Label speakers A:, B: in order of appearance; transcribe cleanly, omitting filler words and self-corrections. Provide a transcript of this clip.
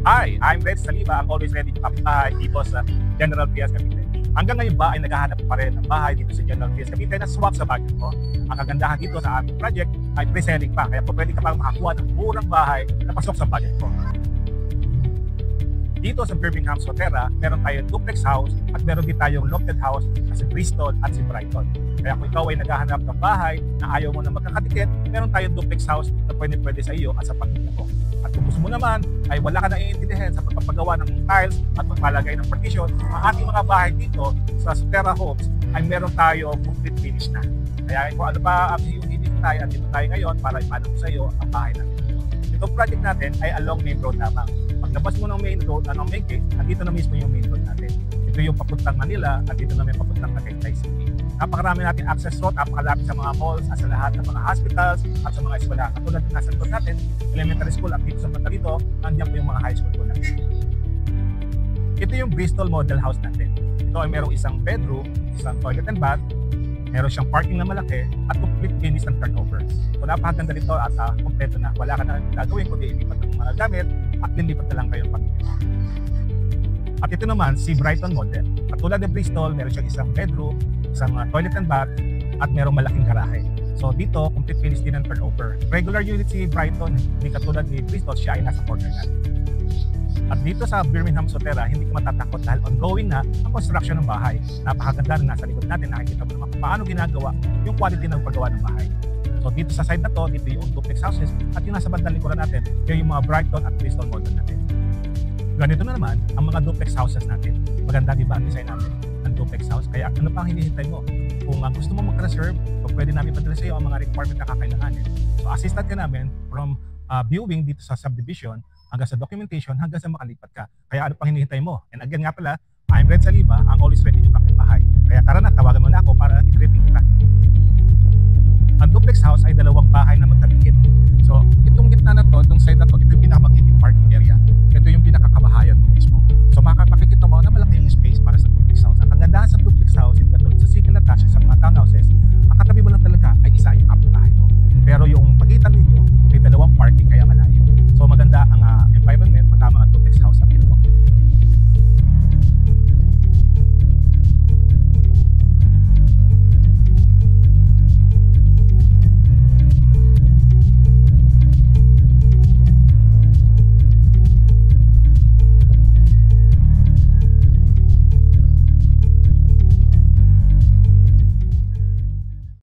A: Hi, I'm Red Saliba. I'm always ready to kapitbahay dito sa General Trias, Cavite. Hanggang ngayon ba ay naghahanap pa rin ng bahay dito sa General Trias, Cavite na swak sa budget mo? Ang kagandahan dito sa aming project ay pre-selling pa, kaya po pwede ka pang makakuha ng murang bahay na pasok sa budget mo. Dito sa Birmingham, Sotera, meron tayong duplex house at meron din tayong lofted house na si Bristol at si Brighton. Kaya kung ikaw ay naghahanap ng bahay na ayaw mo na magkakadikit, meron tayong duplex house na pwede sa iyo at sa pamilya mo. At kung gusto mo naman ay wala ka na iintindihan sa pagpapagawa ng tiles at pagpalagay ng partition, ang ating mga bahay dito sa Sotera Homes ay meron tayo complete finish na. Kaya kung ano pa ang iyong hinihintay at dito tayo ngayon para ipaalam sa iyo ang bahay natin. Itong project natin ay along main road lamang. Paglabas mo ng main road, main gate, at dito na mismo yung main road natin. Ito yung papuntang Manila at dito na may papuntang Tagaytay City. Napakarami natin access road, napakalapit sa mga malls at sa lahat ng mga hospitals at sa mga eskwelahan. Katulad ng nasa road natin, elementary school at dito sa Matalito, nandiyan po yung mga high school po natin. Ito yung Bristol model house natin. Ito ay merong isang bedroom, isang toilet and bath, meron siyang parking na malaki at complete finish ng turnover. So napakaganda nito at kompleto na. Wala ka na gagawin kundi ilipat ng mga gamit at lilipat na lang kayong pamilya. At ito naman si Brighton model. Katulad ng Bristol, meron siyang isang bedroom, isang toilet and bath at merong malaking garahe. So dito, complete finish din ng turnover. Regular unit si Brighton, hindi katulad ni Bristol, siya ay nasa corner natin. At dito sa Birmingham, Sotera, hindi ka matatakot dahil ongoing na ang construction ng bahay. Napakaganda na nasa likod natin, nakikita mo naman kung paano ginagawa yung quality ng paggawa ng bahay. So dito sa side na to, dito yung duplex houses at yung nasa bandang likuran natin, yung mga Brighton at Bristol model natin. Ganito na naman ang mga duplex houses natin. Maganda di ba ang design natin ng duplex house? Kaya ano pang hinihintay mo? Kung gusto mo mag-reserve, pwede namin padala sa iyo ang mga requirement na kakailanganin. So assistant ka namin from viewing dito sa subdivision hanggang sa documentation hanggang sa makalipat ka. Kaya ano pang hinihintay mo? And again nga pala, I'm Red Saliba, ang always ready yung kapitbahay. Kaya tara na, tawagan mo na ako para i-greeting kita. Ang duplex house ay dalawang bahay na magkadikit. So